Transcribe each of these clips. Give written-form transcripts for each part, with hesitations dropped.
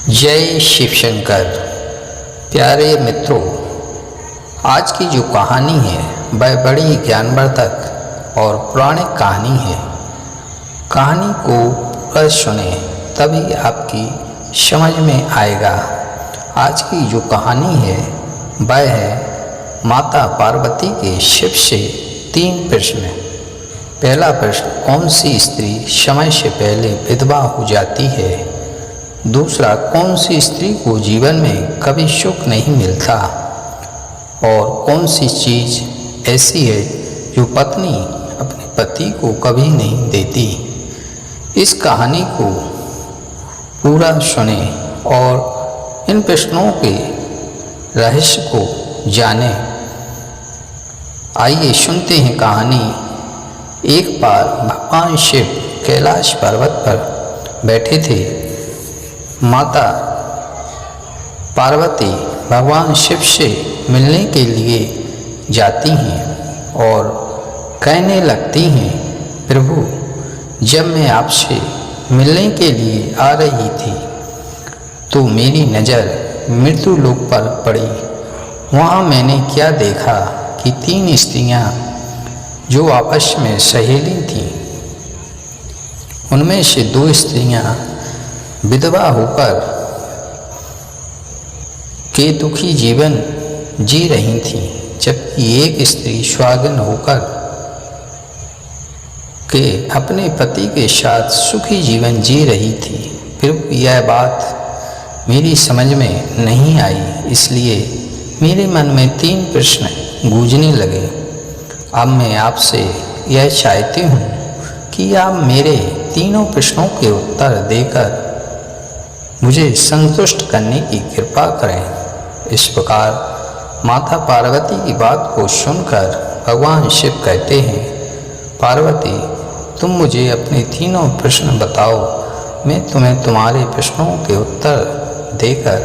जय शिव शंकर। प्यारे मित्रों, आज की जो कहानी है वह बड़ी ज्ञानवर्धक और पौराणिक कहानी है। कहानी को पूरा सुने तभी आपकी समझ में आएगा। आज की जो कहानी है वह है माता पार्वती के शिव से 3 प्रश्न। पहला प्रश्न, कौन सी स्त्री समय से पहले विधवा हो जाती है? दूसरा, कौन सी स्त्री को जीवन में कभी सुख नहीं मिलता? और कौन सी चीज़ ऐसी है जो पत्नी अपने पति को कभी नहीं देती? इस कहानी को पूरा सुने और इन प्रश्नों के रहस्य को जाने। आइए सुनते हैं कहानी। एक बार भगवान शिव कैलाश पर्वत पर बैठे थे। माता पार्वती भगवान शिव से मिलने के लिए जाती हैं और कहने लगती हैं, प्रभु, जब मैं आपसे मिलने के लिए आ रही थी तो मेरी नज़र मृत्यु लोक पर पड़ी। वहाँ मैंने क्या देखा कि 3 स्त्रियाँ जो आपस में सहेली थीं, उनमें से 2 स्त्रियाँ विधवा होकर के दुखी जीवन जी रही थीं, जबकि एक स्त्री सुहागिन होकर के अपने पति के साथ सुखी जीवन जी रही थी। फिर यह बात मेरी समझ में नहीं आई, इसलिए मेरे मन में 3 प्रश्न गूंजने लगे। अब मैं आपसे यह चाहती हूँ कि आप मेरे तीनों प्रश्नों के उत्तर देकर मुझे संतुष्ट करने की कृपा करें। इस प्रकार माता पार्वती की बात को सुनकर भगवान शिव कहते हैं, पार्वती, तुम मुझे अपने तीनों प्रश्न बताओ। मैं तुम्हें तुम्हारे प्रश्नों के उत्तर देकर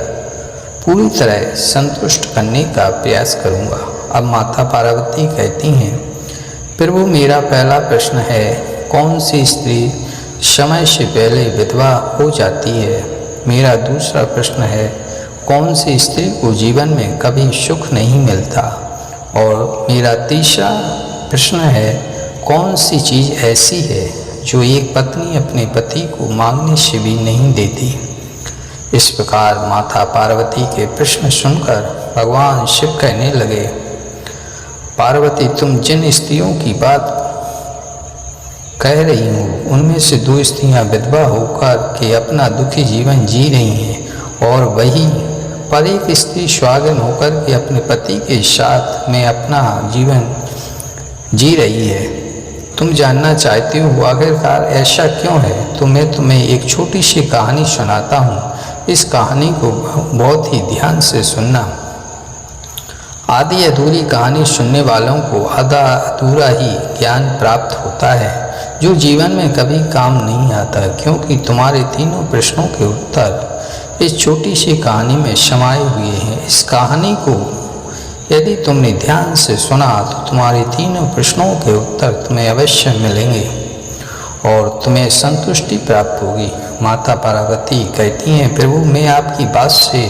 पूरी तरह संतुष्ट करने का प्रयास करूँगा। अब माता पार्वती कहती हैं, प्रभु, मेरा पहला प्रश्न है, कौन सी स्त्री समय से पहले विधवा हो जाती है? मेरा दूसरा प्रश्न है, कौन सी स्त्री को जीवन में कभी सुख नहीं मिलता? और मेरा तीसरा प्रश्न है, कौन सी चीज़ ऐसी है जो एक पत्नी अपने पति को मांगने से भी नहीं देती? इस प्रकार माता पार्वती के प्रश्न सुनकर भगवान शिव कहने लगे, पार्वती, तुम जिन स्त्रियों की बात कह रही हूँ उनमें से 2 स्त्रियाँ विधवा होकर के अपना दुखी जीवन जी रही हैं और वही पर एक स्त्री सुहागिन होकर के अपने पति के साथ में अपना जीवन जी रही है। तुम जानना चाहती हो आखिरकार ऐसा क्यों है? तो मैं तुम्हें एक छोटी सी कहानी सुनाता हूँ। इस कहानी को बहुत ही ध्यान से सुनना। आधी अधूरी कहानी सुनने वालों को आधा अधूरा ही ज्ञान प्राप्त होता है जो जीवन में कभी काम नहीं आता, क्योंकि तुम्हारे तीनों प्रश्नों के उत्तर इस छोटी सी कहानी में समाये हुए हैं। इस कहानी को यदि तुमने ध्यान से सुना तो तुम्हारे तीनों प्रश्नों के उत्तर तुम्हें अवश्य मिलेंगे और तुम्हें संतुष्टि प्राप्त होगी। माता पार्वती कहती हैं, प्रभु, मैं आपकी बात से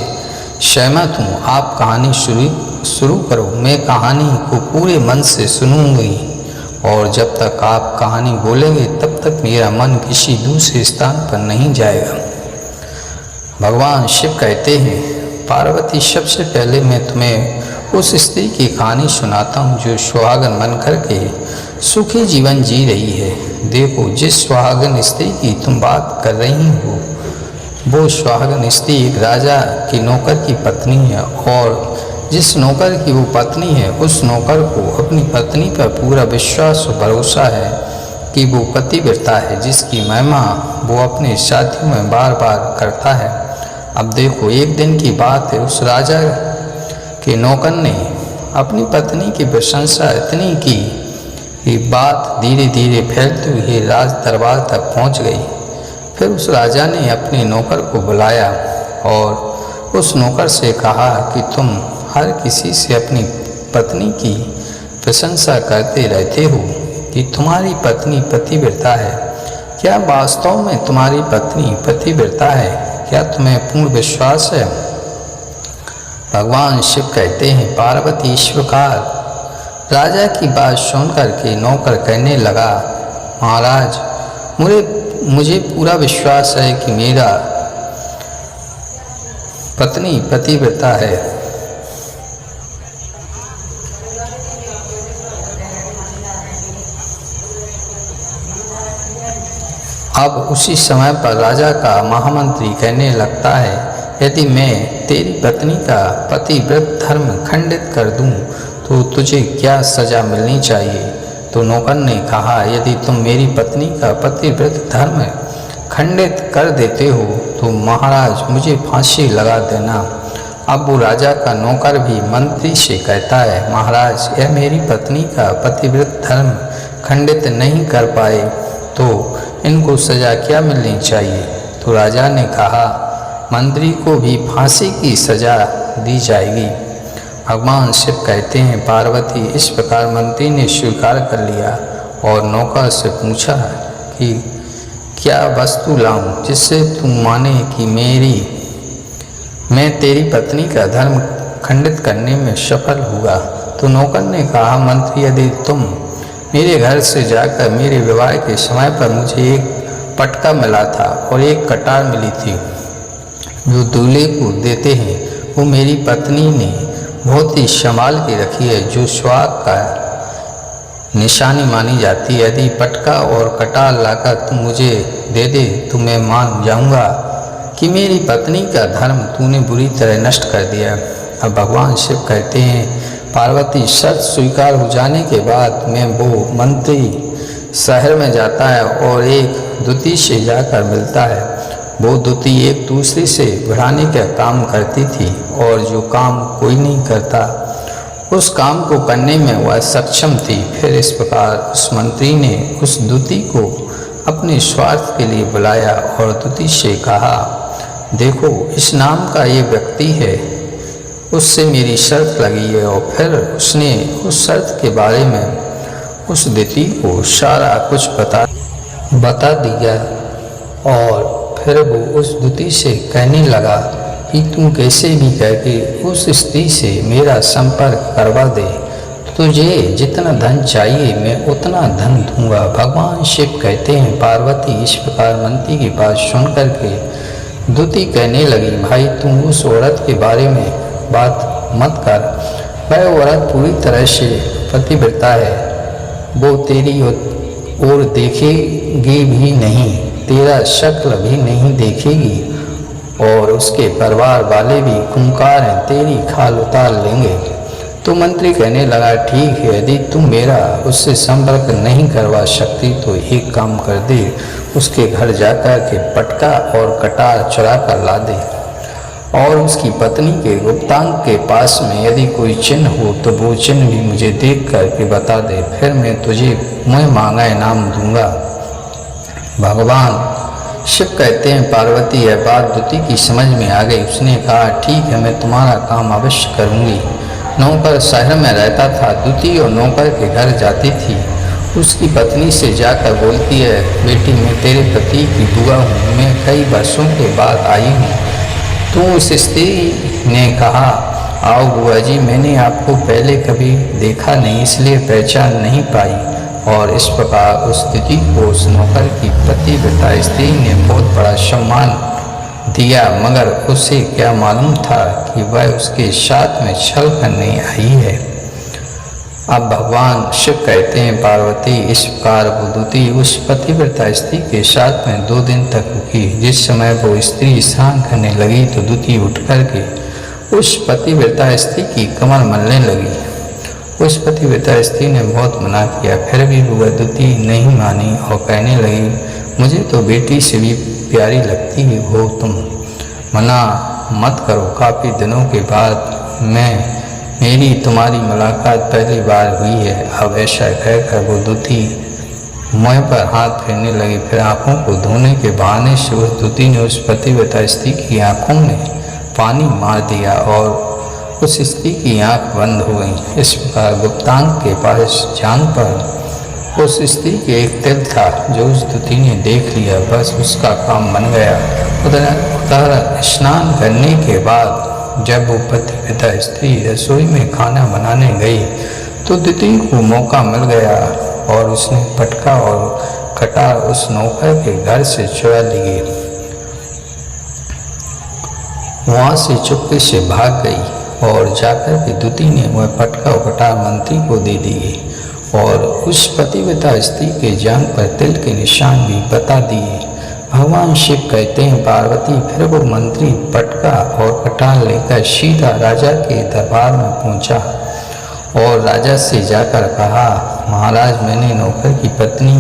सहमत हूँ। आप कहानी शुरू करो। मैं कहानी को पूरे मन से सुनूंगी और जब तक आप कहानी बोलेंगे तब तक मेरा मन किसी दूसरे स्थान पर नहीं जाएगा। भगवान शिव कहते हैं, पार्वती, सबसे पहले मैं तुम्हें उस स्त्री की कहानी सुनाता हूँ जो सुहागन बनकर के सुखी जीवन जी रही है। देखो, जिस सुहागन स्त्री की तुम बात कर रही हो वो सुहागन स्त्री एक राजा की नौकर की पत्नी है और जिस नौकर की वो पत्नी है उस नौकर को अपनी पत्नी पर पूरा विश्वास और भरोसा है कि वो पतिव्रता है, जिसकी महिमा वो अपने साथियों में बार बार करता है। अब देखो, एक दिन की बात है, उस राजा के नौकर ने अपनी पत्नी की प्रशंसा इतनी की कि बात धीरे धीरे फैलते हुए राज दरबार तक पहुंच गई। फिर उस राजा ने अपने नौकर को बुलाया और उस नौकर से कहा कि तुम हर किसी से अपनी पत्नी की प्रशंसा करते रहते हो कि तुम्हारी पत्नी पतिव्रता है। क्या वास्तव में तुम्हारी पत्नी पतिव्रता है? क्या तुम्हें पूर्ण विश्वास है? भगवान शिव कहते हैं, पार्वती इस प्रकार राजा की बात सुनकर के नौकर कहने लगा, महाराज मुझे पूरा विश्वास है कि मेरा पत्नी पतिव्रता है। अब उसी समय पर राजा का महामंत्री कहने लगता है, यदि मैं तेरी पत्नी का पतिव्रत धर्म खंडित कर दूं तो तुझे क्या सजा मिलनी चाहिए? तो नौकर ने कहा, यदि तुम मेरी पत्नी का पतिव्रत धर्म खंडित कर देते हो तो महाराज मुझे फांसी लगा देना। अब वो राजा का नौकर भी मंत्री से कहता है, महाराज यह मेरी पत्नी का पतिव्रत धर्म खंडित नहीं कर पाए तो इनको सजा क्या मिलनी चाहिए? तो राजा ने कहा, मंत्री को भी फांसी की सजा दी जाएगी। भगवान शिव कहते हैं, पार्वती इस प्रकार मंत्री ने स्वीकार कर लिया और नौकर से पूछा कि क्या वस्तु लाऊं जिससे तुम माने कि मैं तेरी पत्नी का धर्म खंडित करने में सफल हुआ? तो नौकर ने कहा, मंत्री यदि तुम मेरे घर से जाकर मेरे विवाह के समय पर मुझे एक पटका मिला था और एक कटार मिली थी जो दूल्हे को देते हैं, वो मेरी पत्नी ने बहुत ही संभाल के रखी है, जो सुहाग का निशानी मानी जाती है। यदि पटका और कटार लाकर तुम मुझे दे दे तो मैं मान जाऊंगा कि मेरी पत्नी का धर्म तूने बुरी तरह नष्ट कर दिया। अब भगवान शिव कहते हैं, पार्वती शर्त स्वीकार हो जाने के बाद में वो मंत्री शहर में जाता है और एक दूती से जाकर मिलता है। वो दूती एक दूसरे से बढ़ाने का काम करती थी और जो काम कोई नहीं करता उस काम को करने में वह सक्षम थी। फिर इस प्रकार उस मंत्री ने उस दूती को अपने स्वार्थ के लिए बुलाया और दूती से कहा, देखो इस नाम का ये व्यक्ति है, उससे मेरी शर्त लगी है। और फिर उसने उस शर्त के बारे में उस दूती को सारा कुछ बता दिया और फिर वो उस दूती से कहने लगा कि तुम कैसे भी करके उस स्त्री से मेरा संपर्क करवा दे, तुझे जितना धन चाहिए मैं उतना धन दूंगा। भगवान शिव कहते हैं, पार्वती इस प्रकार मंत्री की बात सुन करके दूती कहने लगी, भाई तुम उस औरत के बारे में बात मत कर, वह औरत पूरी तरह से पतिव्रता है, वो तेरी ओर देखेगी भी नहीं, तेरा शक्ल भी नहीं देखेगी और उसके परिवार वाले भी खूंखार हैं, तेरी खाल उतार लेंगे। तो मंत्री कहने लगा, ठीक है, यदि तुम मेरा उससे संपर्क नहीं करवा सकती तो एक काम कर दे, उसके घर जाकर के पटका और कटार चुरा कर ला दे और उसकी पत्नी के गुप्तांग के पास में यदि कोई चिन्ह हो तो वो चिन्ह भी मुझे देख करके बता दे, फिर मैं तुझे मुँह मांगा इनाम दूंगा। भगवान शिव कहते हैं, पार्वती यह बात दूती की समझ में आ गई। उसने कहा, ठीक है, मैं तुम्हारा काम अवश्य करूंगी। नौकर शहर में रहता था, दूती और नौकर के घर जाती थी। उसकी पत्नी से जाकर बोलती है, बेटी मैं तेरे पति की बुआ हूँ, मैं कई वर्षों के बाद आई हूँ। तो उस स्त्री ने कहा, आओ बुआ जी, मैंने आपको पहले कभी देखा नहीं इसलिए पहचान नहीं पाई। और इस प्रकार उस स्त्री को उस नौकर की पतिव्रता स्त्री ने बहुत बड़ा सम्मान दिया, मगर उसे क्या मालूम था कि वह उसके साथ में छल करने आई है। अब भगवान शिव कहते हैं, पार्वती इस प्रकार वो दूती उस पतिव्रता स्त्री के साथ में 2 दिन तक रुकी। जिस समय वो स्त्री स्नान करने लगी तो दूती उठ करके उस पतिव्रता स्त्री की कमर मलने लगी। उस पतिव्रता स्त्री ने बहुत मना किया, फिर भी वह दूती नहीं मानी और कहने लगी, मुझे तो बेटी से भी प्यारी लगती हो, तुम मना मत करो। काफ़ी दिनों के बाद मेरी तुम्हारी मुलाकात पहली बार हुई है। अब ऐसा कहकर वो दूती मुँह पर हाथ फेरने लगी। फिर आँखों को धोने के बहाने से उस दूती ने उस पतिव्रता स्त्री की आँखों में पानी मार दिया और उस स्त्री की आँख बंद हो गई। इस प्रकार गुप्तांग के पास जान पर उस स्त्री के एक तिल था जो उस दूती ने देख लिया, बस उसका काम बन गया। उधर प्रातः स्नान करने के बाद जब वो पतिव्रता स्त्री रसोई में खाना बनाने गई तो द्वितीय को मौका मिल गया और उसने पटका और कटार उस नौकर के घर से चुरा लिए। वहाँ से चुपके से भाग गई और जाकर के द्वितीय ने वह पटका और कटार मंत्री को दे दिए और उस पतिव्रता स्त्री के जान पर तिल के निशान भी बता दिए। भगवान शिव कहते हैं, पार्वती फिर वो मंत्री पटका और कटार लेकर सीधा राजा के दरबार में पहुंचा और राजा से जाकर कहा, महाराज मैंने नौकर की पत्नी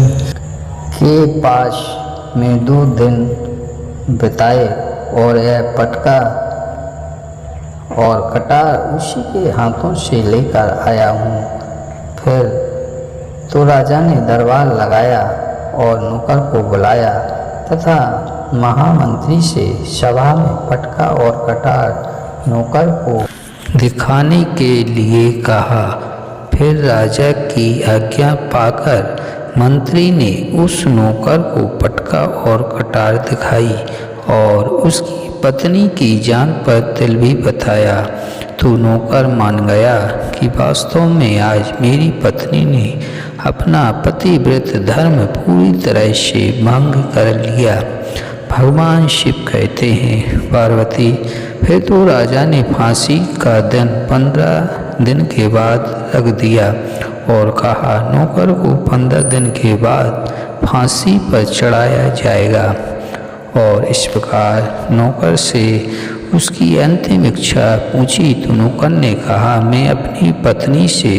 के पास में 2 दिन बिताए और यह पटका और कटार उसी के हाथों से लेकर आया हूँ। फिर तो राजा ने दरबार लगाया और नौकर को बुलाया तथा महामंत्री से सभा में पटका और कटार नौकर को दिखाने के लिए कहा। फिर राजा की आज्ञा पाकर मंत्री ने उस नौकर को पटका और कटार दिखाई और उसकी पत्नी की जान पर तिल भी बताया तो नौकर मान गया कि वास्तव में आज मेरी पत्नी ने अपना पतिव्रत धर्म पूरी तरह से भंग कर लिया। भगवान शिव कहते हैं, पार्वती फिर तो राजा ने फांसी का दिन 15 दिन के बाद रख दिया और कहा, नौकर को 15 दिन के बाद फांसी पर चढ़ाया जाएगा। और इस प्रकार नौकर से उसकी अंतिम इच्छा पूछी तो नौकर ने कहा, मैं अपनी पत्नी से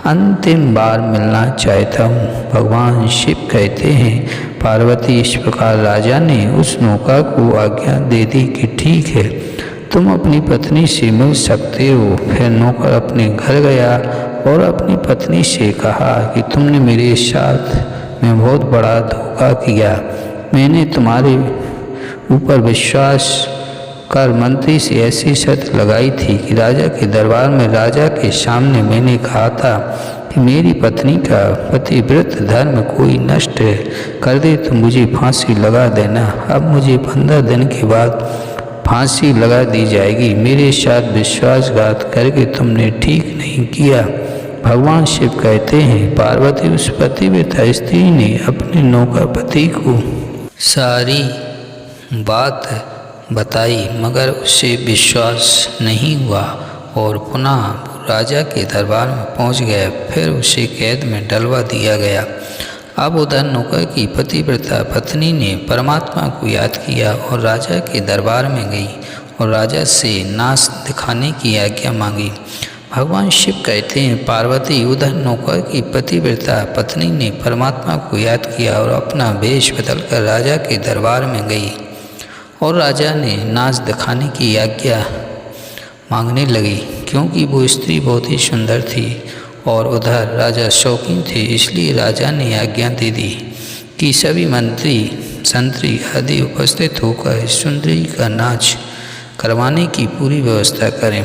अंतिम बार मिलना चाहता हूँ। भगवान शिव कहते हैं, पार्वती इस प्रकार राजा ने उस नौकर को आज्ञा दे दी कि ठीक है, तुम अपनी पत्नी से मिल सकते हो। फिर नौकर अपने घर गया और अपनी पत्नी से कहा कि तुमने मेरे साथ में बहुत बड़ा धोखा किया। मैंने तुम्हारे ऊपर विश्वास कर मंत्री से ऐसी शर्त लगाई थी कि राजा के दरबार में राजा के सामने मैंने कहा था कि मेरी पत्नी का पतिव्रत धर्म कोई नष्ट कर दे तो मुझे फांसी लगा देना। अब मुझे 15 दिन के बाद फांसी लगा दी जाएगी। मेरे साथ विश्वासघात करके तुमने ठीक नहीं किया। भगवान शिव कहते हैं, पार्वती उस पतिव्रता स्त्री ने अपने नौकर पति को सारी बात बताई मगर उसे विश्वास नहीं हुआ और पुनः राजा के दरबार में पहुंच गया। फिर उसे कैद में डलवा दिया गया। अब उधर नौकर की पतिव्रता पत्नी ने परमात्मा को याद किया और राजा के दरबार में गई और राजा से नाच दिखाने की आज्ञा मांगी। भगवान शिव कहते हैं, पार्वती उधर नौकर की पतिव्रता पत्नी ने परमात्मा को याद किया और अपना वेश बदलकर राजा के दरबार में गई और राजा ने नाच दिखाने की आज्ञा मांगने लगी क्योंकि वो स्त्री बहुत ही सुंदर थी और उधर राजा शौकीन थे। इसलिए राजा ने आज्ञा दे दी कि सभी मंत्री संतरी आदि उपस्थित होकर इस सुंदरी का नाच करवाने की पूरी व्यवस्था करें।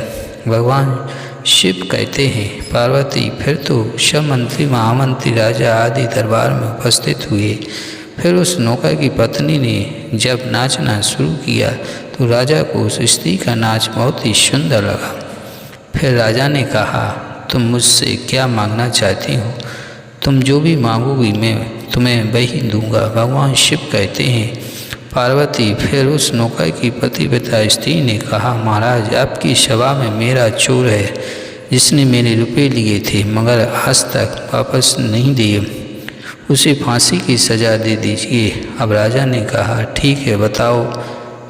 भगवान शिव कहते हैं, पार्वती फिर तो सब मंत्री महामंत्री राजा आदि दरबार में उपस्थित हुए। फिर उस नौकर की पत्नी ने जब नाचना शुरू किया तो राजा को उस स्त्री का नाच बहुत ही सुंदर लगा। फिर राजा ने कहा, तुम मुझसे क्या मांगना चाहती हो? तुम जो भी मांगोगी मैं तुम्हें वही दूंगा। भगवान शिव कहते हैं, पार्वती फिर उस नौकर की पतिव्रता स्त्री ने कहा, महाराज आपकी सभा में मेरा चोर है जिसने मेरे रुपए लिए थे मगर आज तक वापस नहीं दिए, उसे फांसी की सज़ा दे दीजिए। अब राजा ने कहा, ठीक है बताओ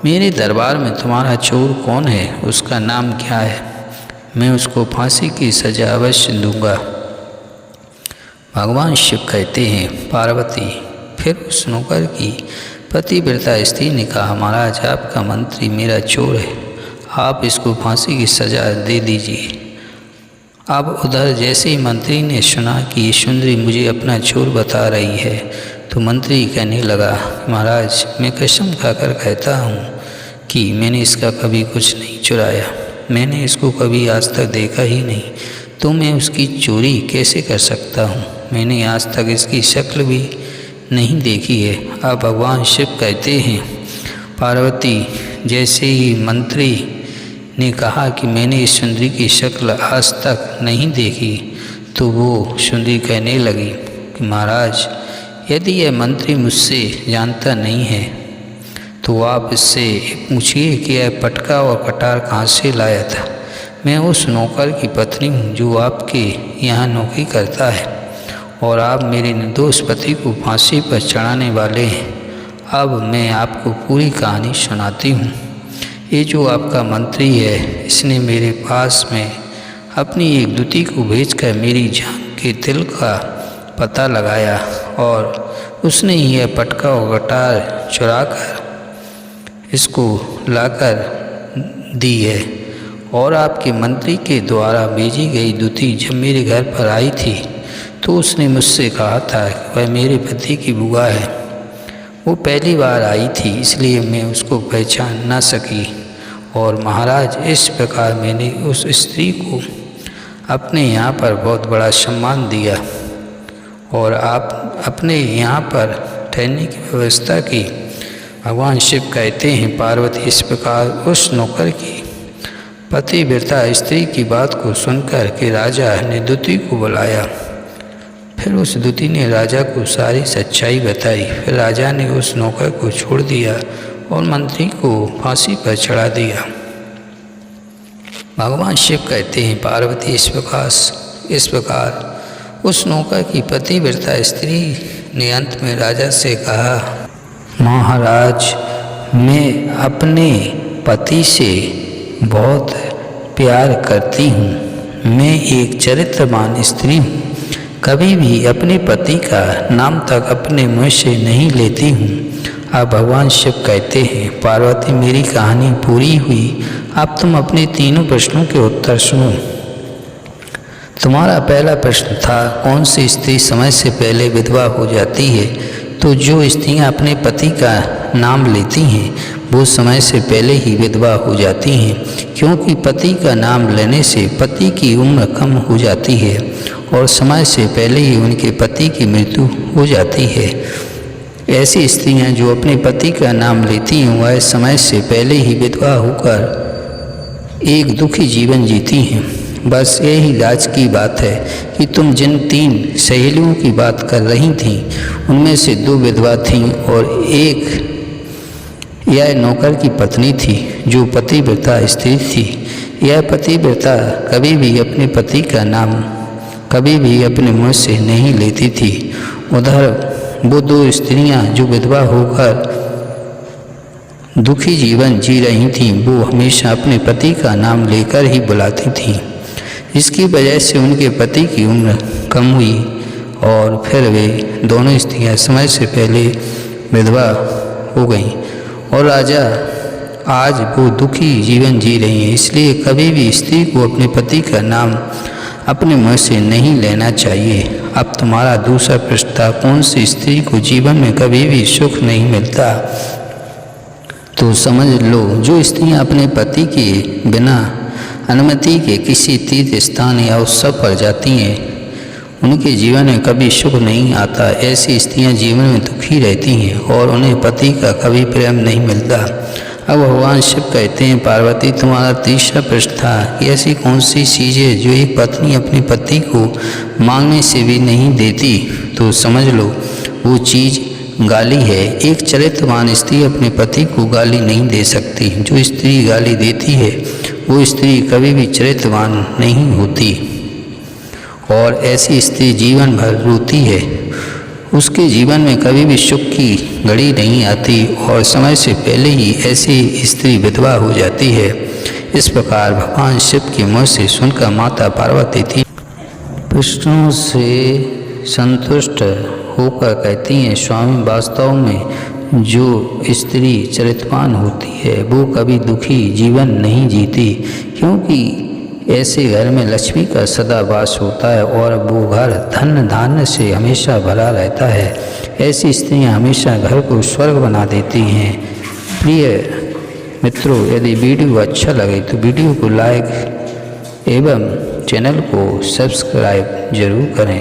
मेरे दरबार में तुम्हारा चोर कौन है, उसका नाम क्या है, मैं उसको फांसी की सज़ा अवश्य दूंगा। भगवान शिव कहते हैं, पार्वती फिर उस नौकर की पतिव्रता स्त्री ने कहा, महाराज आपका मंत्री मेरा चोर है, आप इसको फांसी की सज़ा दे दीजिए। अब उधर जैसे ही मंत्री ने सुना कि ये सुंदरी मुझे अपना चोर बता रही है तो मंत्री कहने लगा, महाराज मैं कसम खाकर कहता हूँ कि मैंने इसका कभी कुछ नहीं चुराया, मैंने इसको कभी आज तक देखा ही नहीं, तो मैं उसकी चोरी कैसे कर सकता हूँ, मैंने आज तक इसकी शक्ल भी नहीं देखी है। अब भगवान शिव कहते हैं, पार्वती जैसे ही मंत्री ने कहा कि मैंने इस सुंदरी की शक्ल आज तक नहीं देखी, तो वो सुंदरी कहने लगी कि महाराज, यदि यह मंत्री मुझसे जानता नहीं है तो आप इससे पूछिए कि यह पटका और कटार कहाँ से लाया था। मैं उस नौकर की पत्नी हूँ जो आपके यहाँ नौकरी करता है, और आप मेरे निर्दोष पति को फांसी पर चढ़ाने वाले हैं। अब मैं आपको पूरी कहानी सुनाती हूँ। ये जो आपका मंत्री है, इसने मेरे पास में अपनी एक दूती को भेजकर मेरी जान के दिल का पता लगाया, और उसने यह पटका और कटार चुरा कर इसको लाकर दी है। और आपके मंत्री के द्वारा भेजी गई दूती जब मेरे घर पर आई थी तो उसने मुझसे कहा था कि वह मेरे पति की बुआ है। वो पहली बार आई थी, इसलिए मैं उसको पहचान ना सकी। और महाराज, इस प्रकार मैंने उस स्त्री को अपने यहाँ पर बहुत बड़ा सम्मान दिया, और आप अपने यहाँ पर ठहरने की व्यवस्था की। भगवान शिव कहते हैं, पार्वती इस प्रकार उस नौकर की पतिव्रता स्त्री की बात को सुनकर के राजा ने दूती को बुलाया। फिर उस दूती ने राजा को सारी सच्चाई बताई। फिर राजा ने उस नौकर को छोड़ दिया और मंत्री को फांसी पर चढ़ा दिया। भगवान शिव कहते हैं, पार्वती इस प्रकार उस नौकर की पतिव्रता स्त्री ने अंत में राजा से कहा, महाराज, मैं अपने पति से बहुत प्यार करती हूँ। मैं एक चरित्रवान स्त्री हूँ। कभी भी अपने पति का नाम तक अपने मुँह से नहीं लेती हूँ। अब भगवान शिव कहते हैं, पार्वती, मेरी कहानी पूरी हुई। अब तुम अपने तीनों प्रश्नों के उत्तर सुनो। तुम्हारा पहला प्रश्न था, कौन सी स्त्री समय से पहले विधवा हो जाती है? तो जो स्त्रियां अपने पति का नाम लेती हैं वो समय से पहले ही विधवा हो जाती हैं, क्योंकि पति का नाम लेने से पति की उम्र कम हो जाती है और समय से पहले ही उनके पति की मृत्यु हो जाती है। ऐसी स्त्रियां जो अपने पति का नाम लेती हैं वह समय से पहले ही विधवा होकर एक दुखी जीवन जीती हैं। बस यही लाज की बात है कि तुम जिन 3 सहेलियों की बात कर रही थीं उनमें से 2 विधवा थीं और एक यह नौकर की पत्नी थी जो पतिव्रता स्त्री थी। यह पतिव्रता कभी भी अपने पति का नाम कभी भी अपने मुँह से नहीं लेती थी। उधर वो 2 स्त्रियां जो विधवा होकर दुखी जीवन जी रही थीं वो हमेशा अपने पति का नाम लेकर ही बुलाती थीं, जिसकी वजह से उनके पति की उम्र कम हुई और फिर वे दोनों स्त्रियां समय से पहले विधवा हो गईं। और राजा आज वो दुखी जीवन जी रही हैं। इसलिए कभी भी स्त्री को अपने पति का नाम अपने मुँह से नहीं लेना चाहिए। अब तुम्हारा दूसरा प्रश्न था, कौन सी स्त्री को जीवन में कभी भी सुख नहीं मिलता? तो समझ लो, जो स्त्रियां अपने पति के बिना अनुमति के किसी तीर्थ स्थान या उत्सव पर जाती हैं उनके जीवन में कभी सुख नहीं आता। ऐसी स्त्रियां जीवन में दुखी रहती हैं और उन्हें पति का कभी प्रेम नहीं मिलता। अब भगवान शिव कहते हैं, पार्वती, तुम्हारा तीसरा प्रश्न था कि ऐसी कौन सी चीज़ है जो एक पत्नी अपने पति को मांगने से भी नहीं देती? तो समझ लो, वो चीज़ गाली है। एक चरित्रवान स्त्री अपने पति को गाली नहीं दे सकती। जो स्त्री गाली देती है वो स्त्री कभी भी चरित्रवान नहीं होती और ऐसी स्त्री जीवन भर रोती है। उसके जीवन में कभी भी सुख की घड़ी नहीं आती और समय से पहले ही ऐसी स्त्री विधवा हो जाती है। इस प्रकार भगवान शिव के मुँह से सुनकर माता पार्वती थी प्रश्नों से संतुष्ट होकर कहती हैं, स्वामी, वास्तव में जो स्त्री चरित्रवान होती है वो कभी दुखी जीवन नहीं जीती, क्योंकि ऐसे घर में लक्ष्मी का सदा वास होता है और वो घर धन धान्य से हमेशा भरा रहता है। ऐसी स्त्रियां हमेशा घर को स्वर्ग बना देती हैं। प्रिय मित्रों, यदि वीडियो अच्छा लगे तो वीडियो को लाइक एवं चैनल को सब्सक्राइब जरूर करें।